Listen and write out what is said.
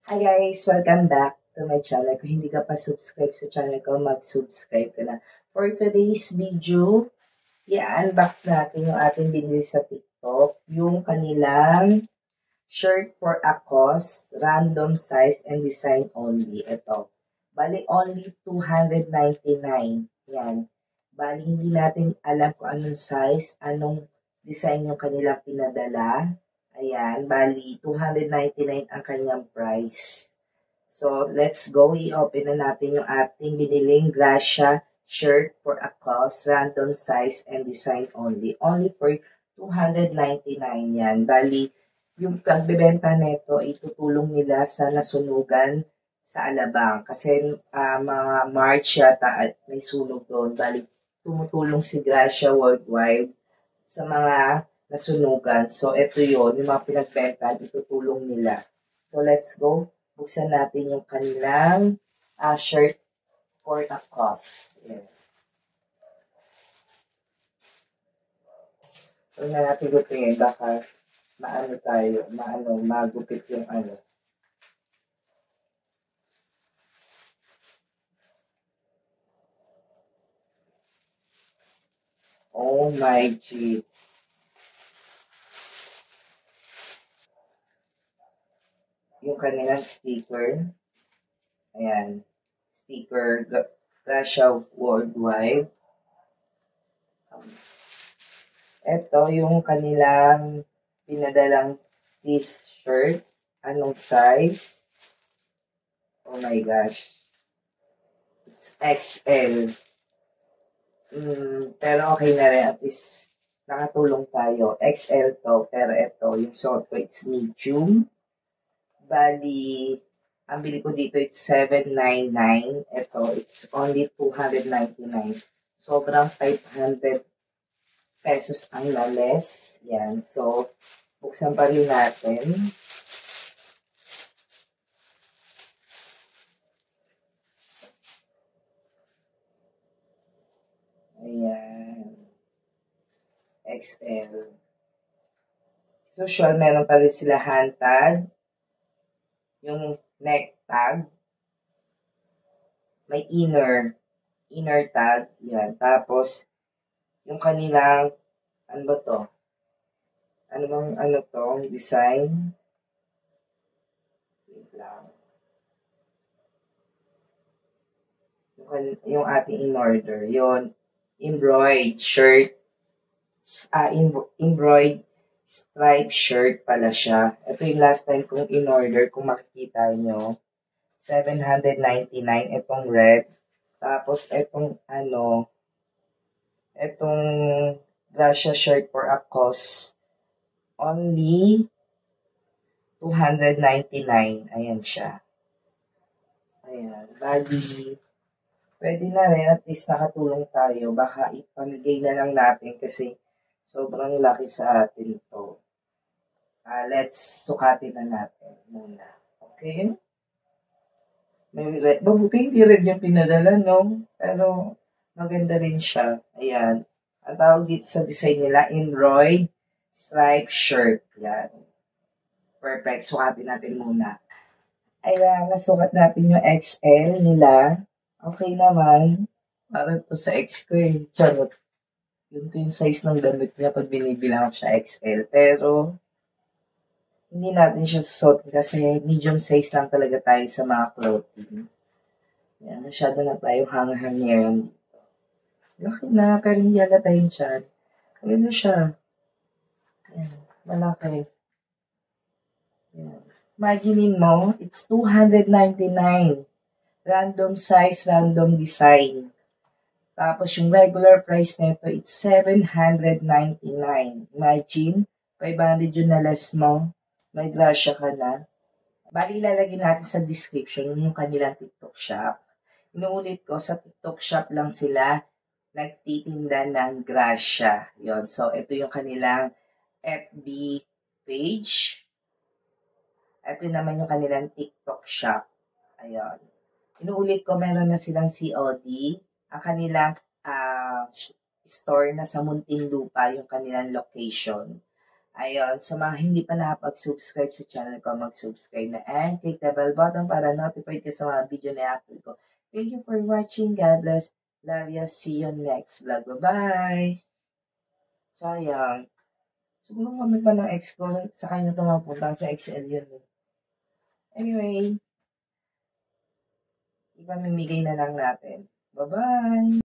Hi guys! Welcome back to my channel. Kung hindi ka pa subscribe sa channel ko, mag-subscribe ka na. For today's video, i-unbox natin yung ating binili sa TikTok. Yung kanilang shirt for a cost, random size and design only. Ito. Bali, only 299. Yan. Bali, hindi natin alam kung anong size, anong design yung kanilang pinadala. Ayan, bali, 299 ang kanyang price. So, let's go. I-open na natin yung ating biniling Gracia shirt for a cost, random size and design only. Only for 299 yan. Bali, yung pagbebenta nito, itutulong nila sa nasunugan sa Alabang. Kasi mga March yata at may sunog doon. Bali, tumutulong si Gracia Worldwide sa mga nasunugan. So, ito yon yung mga pinagbenta, itutulong nila. So, let's go. Buksan natin yung kanilang shirt for a cost. Yeah. So, na natin gupingin, baka magupit yung ano. Oh my G. Yung kanilang sticker. Ayan. Sticker Gracia Worldwide. Ito yung kanilang pinadalang t-shirt. Anong size? Oh my gosh. It's XL. Pero okay na rin. At least nakatulong tayo. XL to. Pero ito, yung suot ko, it's medium. Bali, ang bili ko dito, it's $799. Ito, it's only $299. Sobrang 500 pesos ang lales. Yan. So, buksan pa rin natin. Ayan. XL. So, sure, meron pa rin sila hand tag. Yung neck tag. May inner tag. Yan. Tapos, yung kanilang, ano ba to? Ano to? Design. Wait lang. Yung ating in-order. Yun. Embroidered shirt. Embroidered stripe shirt pala siya. Ito yung last time kong in-order. Kung makikita nyo. $799. Itong red. Tapos, itong Gracia shirt for a cost only $299. Ayan siya. Ayan. Bali, pwede na rin. At least nakatulong tayo. Baka ipamigay na lang natin kasi sobrang laki sa atin to. Let's sukatin na natin muna. Okay? May red. Mabuti hindi red yung pinadala, no? Pero maganda rin siya. Ayan. Ang tawag dito sa design nila, embroidered stripe shirt. Yan. Perfect. Sukatin natin muna. Ayan, nasukat natin yung XL nila. Okay naman. Parang to sa X ko eh. Charot. Yun yung size ng damit niya pag binibilang siya XL. Pero, hindi natin siya suot kasi medium size lang talaga tayo sa mga clothing. Yan, masyado na tayo hang-hangiran dito. Laki na, pero hindi halata yung tiyan. Kaya na siya. Yan, malaki. Yan. Imaginein mo, it's $299. Random size, random design. Tapos yung regular price nito, it's $799. Imagine, 500 yung nalas mo. May Gracia ka na. Bali, ilalagay natin sa description yung kanilang TikTok shop. Inuulit ko, sa TikTok shop lang sila nagtitinda ng Gracia. Yon. So, ito yung kanilang FB page. Ito naman yung kanilang TikTok shop. Ayun. Inuulit ko, meron na silang COD. Ang kanilang store na sa Muntinlupa, yung kanilang location. Ayun, sa mga hindi pa nakapag-subscribe sa channel ko, mag-subscribe na and click the bell button para notified ka sa mga video na i-upload ko. Thank you for watching. God bless. Love you. See you next vlog. Bye-bye. Sayang. Siguro kami pa ng ex ko, sa kanya tumapunta sa XL yun. Anyway, ipamimigay na lang natin. Bye-bye!